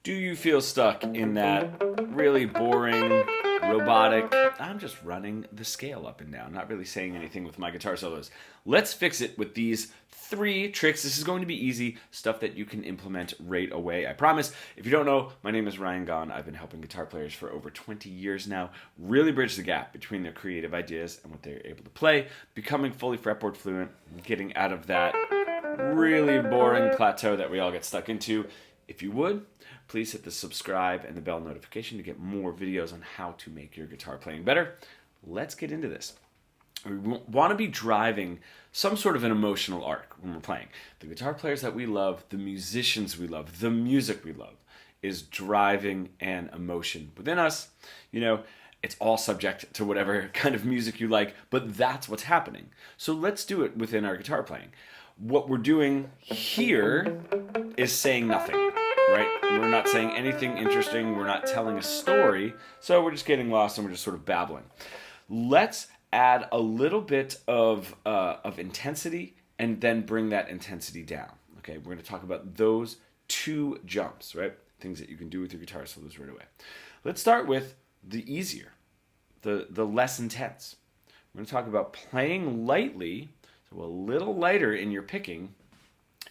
Do you feel stuck in that really boring, robotic, I'm just running the scale up and down, not really saying anything with my guitar solos? Let's fix it with these 3 tricks. This is going to be easy, stuff that you can implement right away, I promise. If you don't know, my name is Ryan Gahn. I've been helping guitar players for over 20 years now, really bridge the gap between their creative ideas and what they're able to play, becoming fully fretboard fluent, getting out of that really boring plateau that we all get stuck into. If you would, please hit the subscribe and the bell notification to get more videos on how to make your guitar playing better. Let's get into this. We want to be driving some sort of an emotional arc when we're playing. The guitar players that we love, the musicians we love, the music we love is driving an emotion within us. You know, it's all subject to whatever kind of music you like, but that's what's happening. So let's do it within our guitar playing. What we're doing here is saying nothing, right? We're not saying anything interesting. We're not telling a story. So we're just getting lost and we're just sort of babbling. Let's add a little bit of intensity and then bring that intensity down. Okay, we're going to talk about those 2 jumps, right? Things that you can do with your guitar solos right away. Let's start with the easier, the less intense. We're going to talk about playing lightly, so a little lighter in your picking,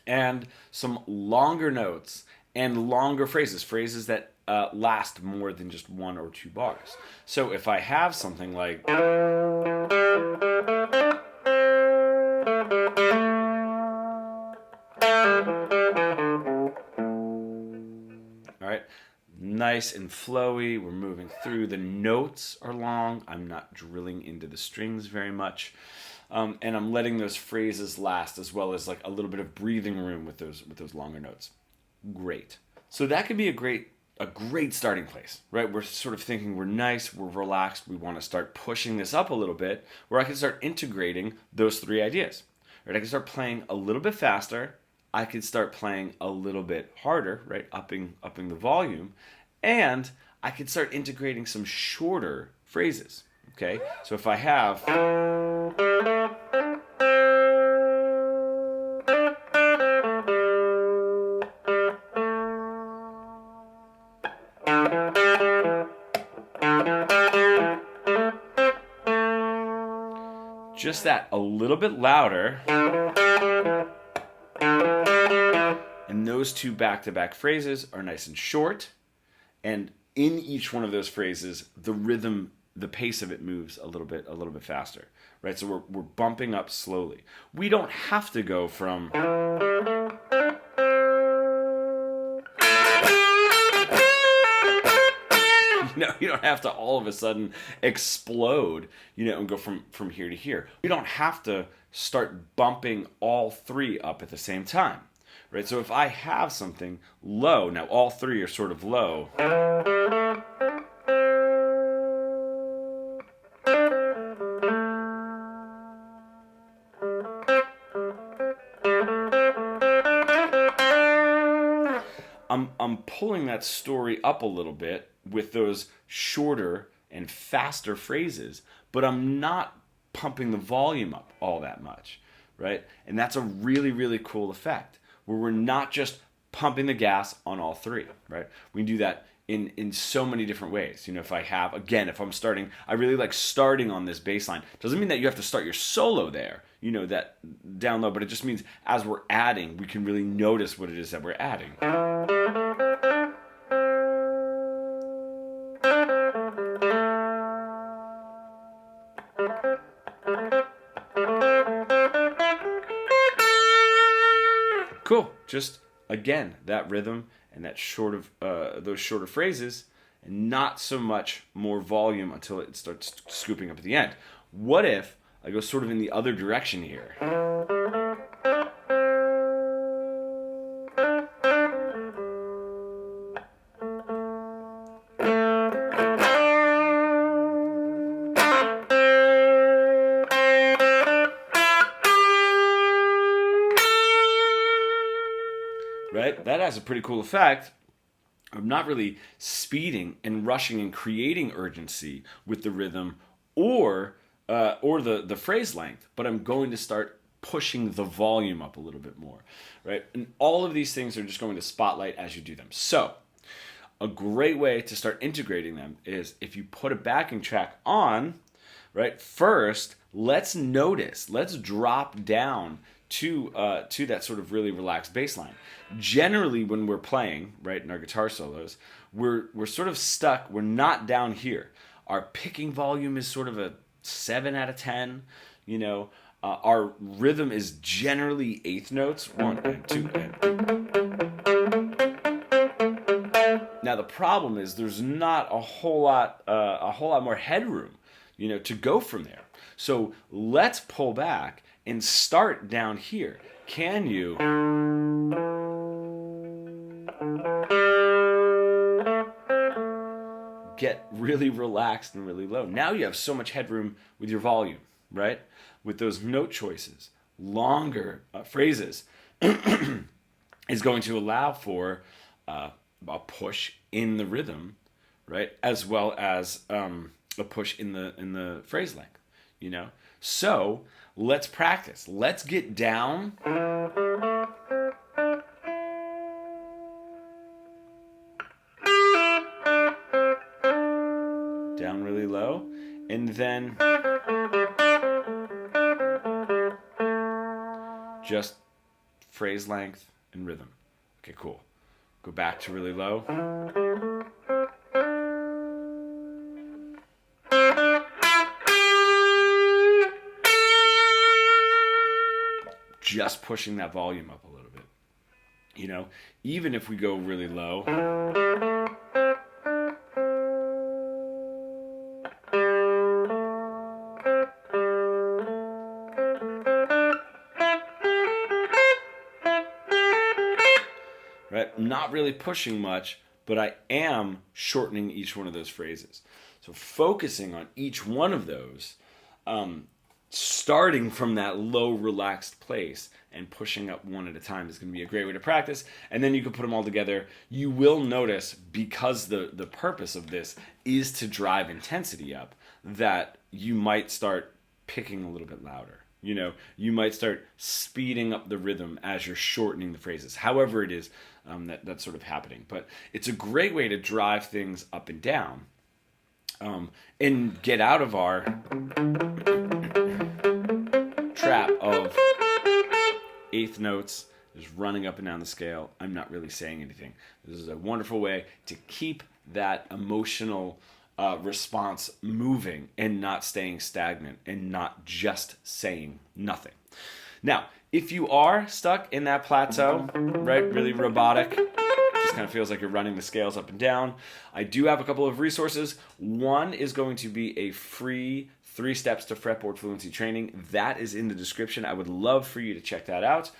and some longer notes and longer phrases that last more than just 1 or 2 bars. So if I have something like, all right, nice and flowy, we're moving through, the notes are long, I'm not drilling into the strings very much, and I'm letting those phrases last, as well as like a little bit of breathing room with those longer notes. Great. So that could be a great starting place, right? We're sort of thinking we're nice, we're relaxed, we want to start pushing this up a little bit, where I can start integrating those 3 ideas. Right? I can start playing a little bit faster, I could start playing a little bit harder, right? Upping the volume, and I could start integrating some shorter phrases. Okay? So if I have, just that a little bit louder, and those 2 back-to-back phrases are nice and short, and in each one of those phrases, the rhythm, the pace of it moves a little bit faster, right? So we're bumping up slowly. We don't have to go from you don't have to all of a sudden explode, and go from here to here. You don't have to start bumping all 3 up at the same time, right? So if I have something low, now all 3 are sort of low. I'm pulling that story up a little bit with those shorter and faster phrases, but I'm not pumping the volume up all that much, right? And that's a really, really cool effect where we're not just pumping the gas on all 3, right? We can do that in so many different ways. If I'm starting, I really like starting on this bass line. Doesn't mean that you have to start your solo there, that down low, but it just means as we're adding, we can really notice what it is that we're adding. Cool. Just again, that rhythm and that those shorter phrases, and not so much more volume until it starts scooping up at the end. What if I go sort of in the other direction here? Right? That has a pretty cool effect. I'm not really speeding and rushing and creating urgency with the rhythm or the phrase length, but I'm going to start pushing the volume up a little bit more, right? And all of these things are just going to spotlight as you do them. So a great way to start integrating them is if you put a backing track on, right? First, let's drop down to that sort of really relaxed bass line. Generally, when we're playing, right, in our guitar solos, we're sort of stuck. We're not down here. Our picking volume is sort of a 7 out of 10. You know, our rhythm is generally eighth notes, 1 and 2 and 3. Now the problem is there's not a whole lot more headroom, you know, to go from there. So let's pull back and start down here. Can you? Get really relaxed and really low. Now you have so much headroom with your volume, right? With those note choices, longer phrases is going to allow for a push in the rhythm, right? As well as a push in the phrase length, you know? So let's practice. Let's get down. Down really low, and then just phrase length and rhythm. Okay, cool. Go back to really low. Just pushing that volume up a little bit. You know, even if we go really low. Right? Not really pushing much, but I am shortening each one of those phrases. So focusing on each one of those, starting from that low, relaxed place and pushing up one at a time is going to be a great way to practice. And then you can put them all together. You will notice, because the purpose of this is to drive intensity up, that you might start picking a little bit louder. You know, you might start speeding up the rhythm as you're shortening the phrases. However it is that's sort of happening. But it's a great way to drive things up and down and get out of our trap of eighth notes, just running up and down the scale. I'm not really saying anything. This is a wonderful way to keep that emotional response moving and not staying stagnant and not just saying nothing. Now, if you are stuck in that plateau, right, really robotic, just kind of feels like you're running the scales up and down, I do have a couple of resources. One is going to be a free 3 steps to fretboard fluency training. That is in the description. I would love for you to check that out.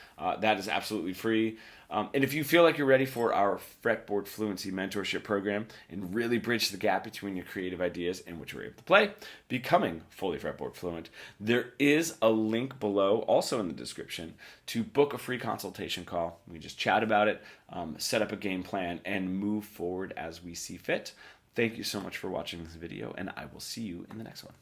That is absolutely free. And if you feel like you're ready for our Fretboard Fluency Mentorship Program and really bridge the gap between your creative ideas and what you're able to play, becoming fully Fretboard Fluent, there is a link below, also in the description, to book a free consultation call. We just chat about it, set up a game plan, and move forward as we see fit. Thank you so much for watching this video, and I will see you in the next one.